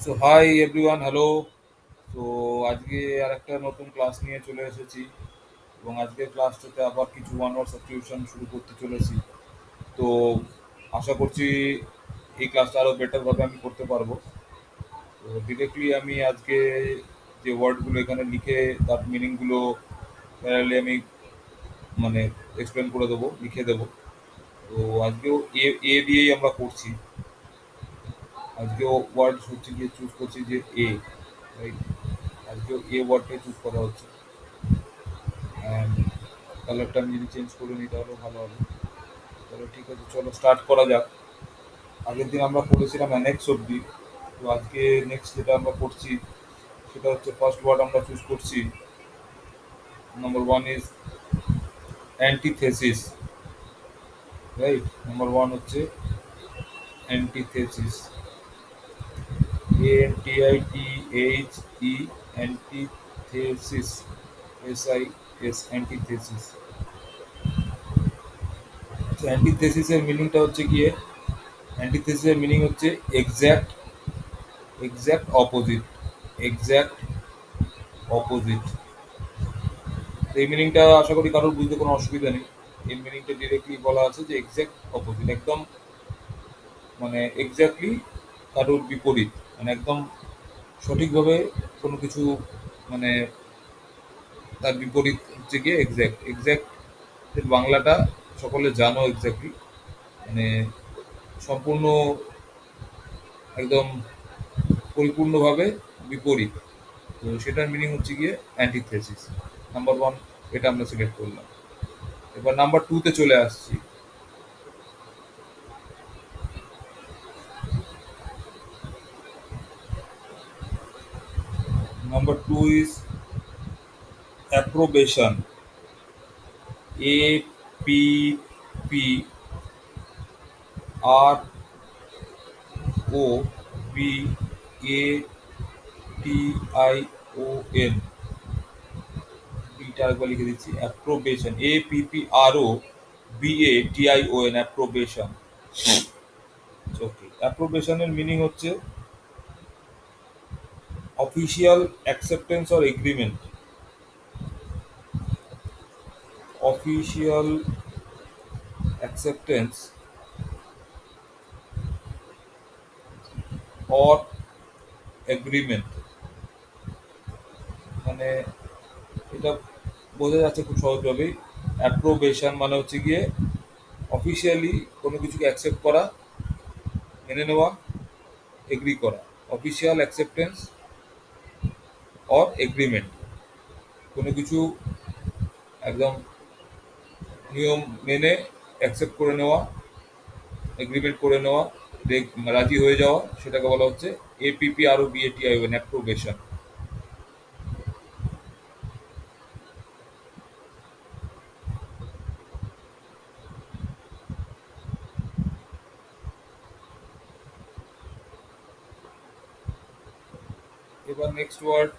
So hi everyone, hello. তো আজকে আর একটা নতুন ক্লাস নিয়ে চলে এসেছি এবং আজকের ক্লাসটাতে আবার কিছু ওয়ান ওয়ার্ড সাবস্টিটিউশন শুরু করতে চলেছি। তো আশা করছি এই ক্লাসটা আরও বেটারভাবে আমি করতে পারবো। তো ডিরেক্টলি আমি আজকে যে ওয়ার্ডগুলো এখানে লিখে তার মিনিংগুলো প্যারালি আমি মানে এক্সপ্লেন করে দেবো, লিখে দেবো। তো আজকেও এ এ দিয়েই আমরা করছি। আজকেও ওয়ার্ড হচ্ছে গিয়ে চুজ করছি যে এ, রাইট। আজকেও এ ওয়ার্ডটাই চুজ করা হচ্ছে। অ্যান্ড কালারটা আমি যদি চেঞ্জ করে নিই তাহলেও ভালো হবে। তাহলে ঠিক আছে, চলো স্টার্ট করা যাক। আগের দিন আমরা পড়েছিলাম অ্যানেক্স অব্দি। তো আজকে নেক্সট যেটা আমরা করছি সেটা হচ্ছে ফার্স্ট ওয়ার্ড আমরা চুজ করছি। Number one is antithesis, right. Number one হচ্ছে antithesis, ANTITHE, antithesis, SIS, antithesis. অ্যান্টিথেসিসের মিনিংটা হচ্ছে গিয়ে, অ্যান্টিথেসিসের মিনিং হচ্ছে exact, exact opposite, exact opposite. এই মিনিংটা আশা করি কারোর বুঝতে কোনো অসুবিধা নেই। এই মিনিংটা ডিরেক্টলি বলা আছে যে এক্স্যাক্ট অপোজিট, একদম মানে এক্স্যাক্টলি কারোর বিপরীত, মানে একদম সঠিকভাবে কোনো কিছু, মানে তার বিপরীত হচ্ছে গিয়ে এক্স্যাক্ট। এক্স্যাক্ট এর বাংলাটা সকলে জানো, এক্স্যাক্টলি মানে সম্পূর্ণ, একদম পরিপূর্ণভাবে বিপরীত। তো সেটার মিনিং হচ্ছে গিয়ে অ্যান্টিথেসিস। নাম্বার ওয়ান এটা আমরা সিলেক্ট করলাম। এবার নাম্বার টুতে চলে আসছি। Number two is approbation, APPROBATION। বিটা আরেকবার লিখে দিচ্ছি, অ্যাপ্রোবেশন, APPROBATION, অ্যাপ্রোবেশন। ওকে, অ্যাপ্রোবেশনের মিনিং হচ্ছে official acceptance or agreement, official acceptance or agreement. মানে এটা বোঝা যাচ্ছে খুব সহজভাবেই। অ্যাপ্রোবেশন মানে হচ্ছে গিয়ে অফিসিয়ালি কোনো কিছুকে অ্যাকসেপ্ট করা, মেনে নেওয়া, এগ্রি করা। অফিসিয়াল অ্যাকসেপ্টেন্স অর এগ্রিমেন্ট, কোনো কিছু একদম নিয়ম মেনে অ্যাকসেপ্ট করে নেওয়া, এগ্রিমেন্ট করে নেওয়া, রাজি হয়ে যাওয়া, সেটাকে বলা হচ্ছে APPROBATION, অ্যাপ্রোবেশন। এবার নেক্সট ওয়ার্ড,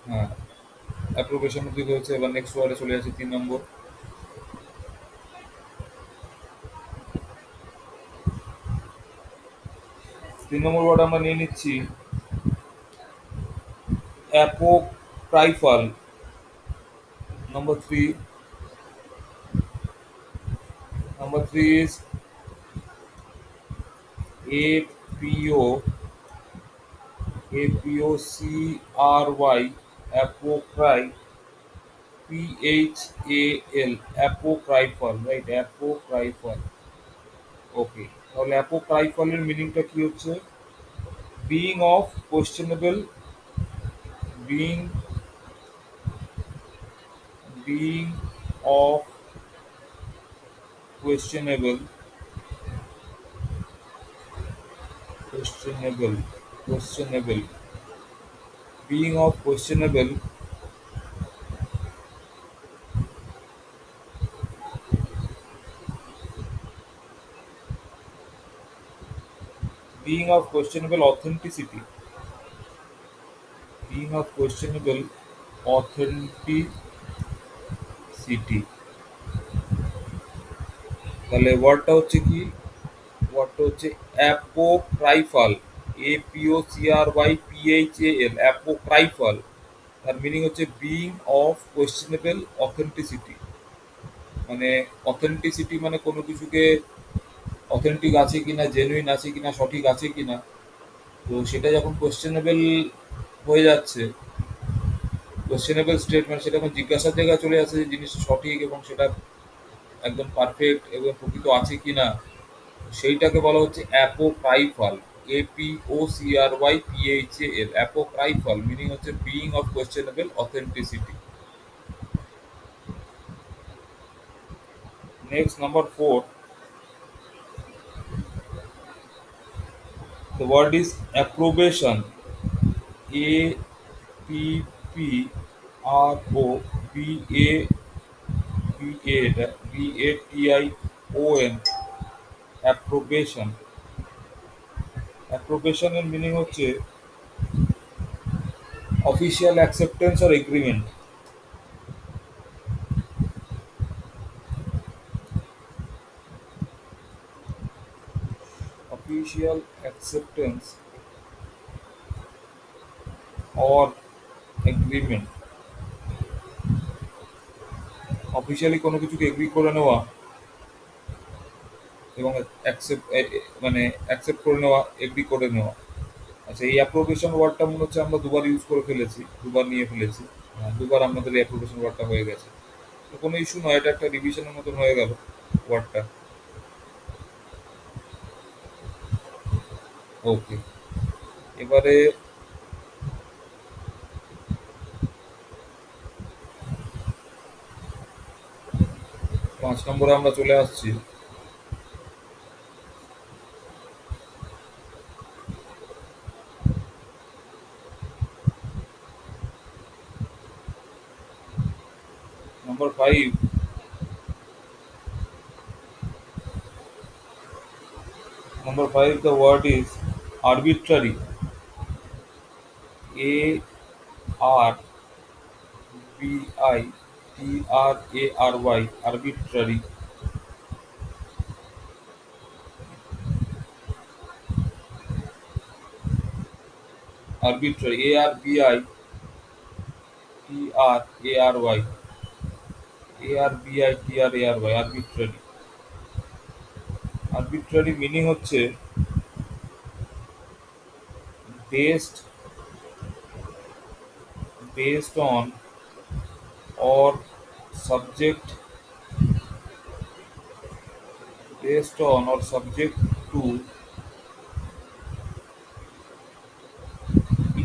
হ্যাঁ অ্যাপ্রোবেশন অব্দি হয়েছে। এবার নেক্সট ওয়ার্ডে চলে যাচ্ছে 3 নম্বর। 3 নম্বর ওয়ার্ড আমরা নিয়ে নিচ্ছি apocryphal. Number 3, number 3 is APOCRY, অ্যাপোক্রাই, PHAL, apocryphal, right, apocryphal. Okay, তাহলে অ্যাপোক্রাইফালের মিনিংটা কি হচ্ছে? Being of questionable, being being of questionable, questionable, questionable, being of questionable, being of questionable authenticity, being of questionable authenticity। তাহলে ওয়ার্ডটা হচ্ছে কি, ওয়ার্ডটা হচ্ছে অ্যাপোক্রাইফাল, APOCRYPHAL, অ্যাপোক্রাইফাল। তার মিনিং হচ্ছে বিং অফ কোয়েশ্চেনেবল অথেন্টিসিটি। মানে অথেন্টিসিটি মানে কোনো কিছুকে অথেন্টিক আছে কিনা, জেনুইন আছে কিনা, সঠিক আছে কিনা। তো সেটা যখন কোয়েশ্চেনেবল হয়ে যাচ্ছে, কোয়েশ্চেনেবল স্টেটমেন্ট, সেটা যখন জিজ্ঞাসার জায়গায় চলে আসে যে জিনিসটা সঠিক এবং সেটা একদম পারফেক্ট এবং প্রকৃত আছে কিনা, সেইটাকে বলা হচ্ছে অ্যাপোক্রাইফাল, APOCRYPHAL, অ্যাপোক্রাইফাল। মিনিং হচ্ছে being of questionable authenticity. Next, number 4, the word is approbation, APPROBABATION, approbation. অ্যাপ্রোবেশনের মিনিং হচ্ছে official acceptance or agreement. Official acceptance or agreement, officially কোনো কিছুকে এগ্রি করে নেওয়া এবং অ্যাকসেপ্ট, মানে অ্যাকসেপ্ট করে নেওয়া, এগ্রি করে নেওয়া। আচ্ছা, এই অ্যাপ্রোবেশন ওয়ার্ডটা মনে হচ্ছে আমরা দুবার ইউজ করে ফেলেছি, দুবার নিয়ে ফেলেছি। হ্যাঁ, দুবার আমাদের এই অ্যাপ্রোবেশন ওয়ার্ডটা হয়ে গেছে। তো কোনো ইস্যু নয়, এটা একটা রিভিশনের মতন হয়ে গেল ওয়ার্ডটা। ওকে, এবারে 5 নম্বরে আমরা চলে আসছি। Number 5, the word is arbitrary, ARBITRARY, arbitrary, arbitrary, ARBITRARY, ARBITRARY, arbitrary। arbitrary meaning হচ্ছে based on or subject, subject to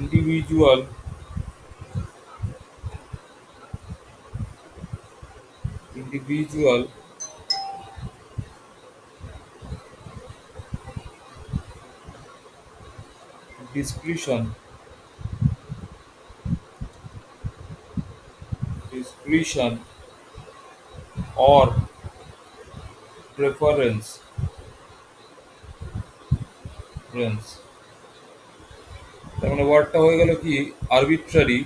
individual individual discretion, discretion or preference, preference। তার মানে ওয়ার্ডটা হয়ে গেল কি, আরবিট্রারি,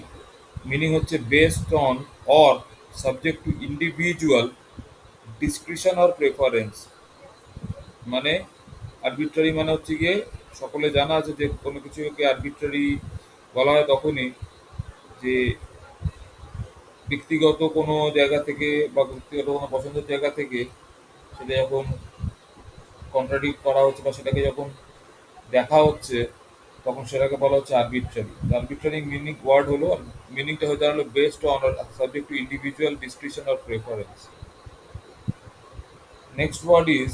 মিনিং হচ্ছে based on or subject to individual description or preference. মানে arbitrary মানে হচ্ছে গিয়ে, সকলে জানা আছে যে কোনো কিছুকে আরবিট্রারি বলা হয় তখনই যে ব্যক্তিগত কোনো জায়গা থেকে বা ব্যক্তিগত কোনো পছন্দের জায়গা থেকে সেটা যখন কন্ট্রাডিক্ট করা হচ্ছে বা সেটাকে যখন দেখা হচ্ছে, তখন সেটাকে বলা হচ্ছে আরবিট্রারি। আরবিট্রারি মিনিং ওয়ার্ড হলো, মিনিংটা হয়ে দাঁড়ালো based on subject to individual description or preference. Next word is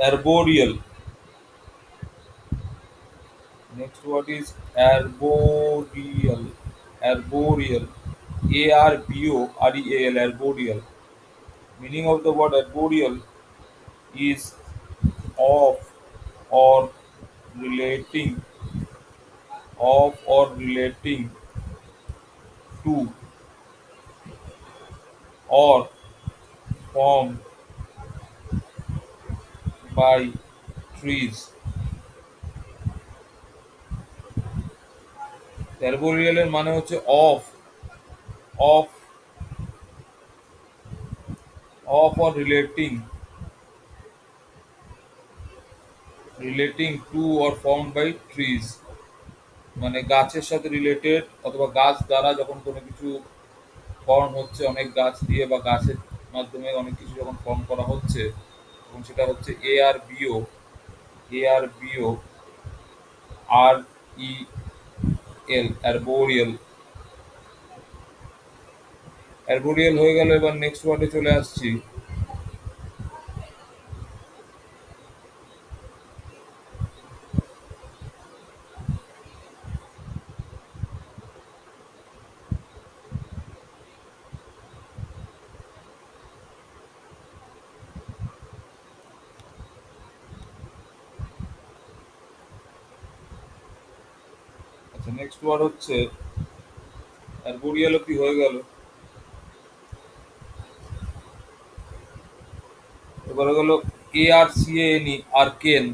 arboreal. Next word is arboreal. Arboreal. ARBOREAL. Arboreal. Meaning of the word arboreal is of or relating, to or formed by trees. Arboreal এর মানে হচ্ছে of of or relating to or formed by trees, মানে গাছের সাথে related অথবা গাছ দ্বারা যখন কোনো কিছু ফর্ম হচ্ছে, অনেক গাছ দিয়ে বা গাছের মাধ্যমে অনেক কিছু যখন ফর্ম করা হচ্ছে, তখন সেটা হচ্ছে ARBO REL অ্যারবোরিয়াল। অ্যারবোরিয়াল হয়ে গেল, এবার নেক্সট ওয়ার্ডে চলে আসছি। আচ্ছা, নেক্সট ওয়ার্ড হচ্ছে অ্যারবোরিয়াল অব্দি হয়ে গেল। এবার হলো ARCANE আর্কেন।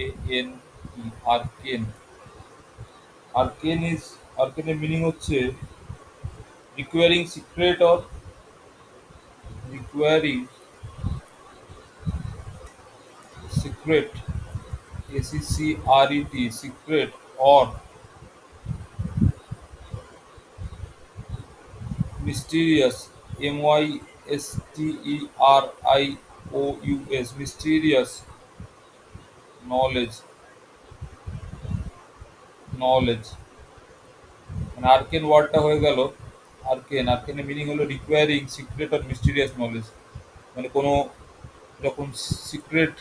ARCANE আর্কেন। আর্কেনের মিনিং হচ্ছে recurring secret or recurring secret SECRET secret or mysterious MYSTERIOUS mysterious knowledge. মানে আর্কেন ওয়ার্ডটা হয়ে গেল আর্কেনের মিনিং হলো recurring secret or mysterious knowledge, মানে কোনো যখন সিক্রেট,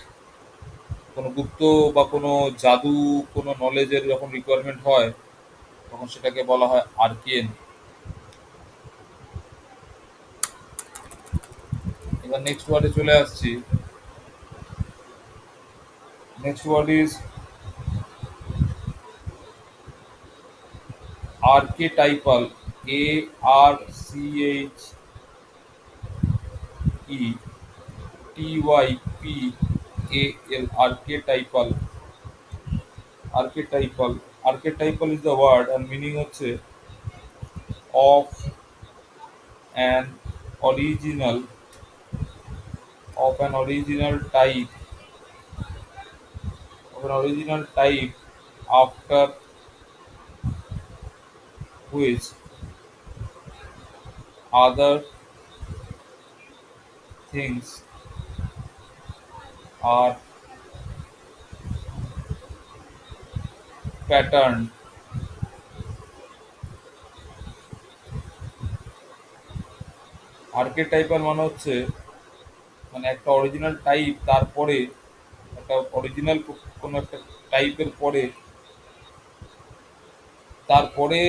কোনো গুপ্ত বা কোনো জাদু, কোনো নলেজের যখন রিকোয়ারমেন্ট হয়, তখন সেটাকে বলা হয় আর্কেন। এবার নেক্সট ওয়ার্ডে চলে আসছি। Next word is archetypal. ARCHETYPAL archetypal is the word and meaning হচ্ছে of an original type after which other things are patterned। আর্কেটাইপাল মানে হচ্ছে মানে একটা অরিজিনাল টাইপ, তারপরে একটা অরিজিনাল কোনো একটা টাইপের পরে তারপরে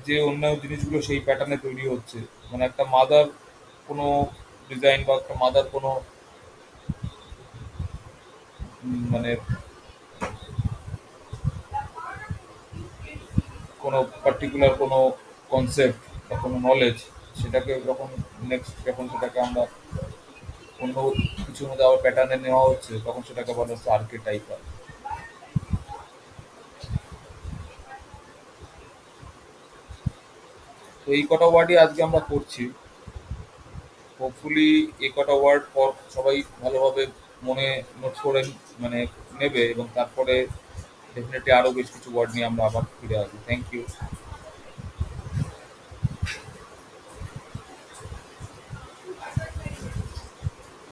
যে অন্য জিনিসগুলো সেই প্যাটার্নে তৈরি হচ্ছে, মানে একটা মাদার কোনো ডিজাইন বা একটা মাদার কোনো মানে কোনো পার্টিকুলার কোনো কনসেপ্ট বা কোনো নলেজ, সেটাকে যখন নেক্সট যখন সেটাকে আমরা অন্য কিছুর মধ্যে আবার প্যাটার্নে নেওয়া হচ্ছে, তখন সেটাকে বলা হচ্ছে আর্কেটাইপাল। তো এই কটা ওয়ার্ডই আজকে আমরা করছি। হোপফুলি এই কটা ওয়ার্ড পর সবাই ভালোভাবে মনে নোট করে মানে নেবে, এবং তারপরে ডেফিনেটলি আরও বেশ কিছু ওয়ার্ড নিয়ে আমরা আবার ফিরে আসবো। Thank you.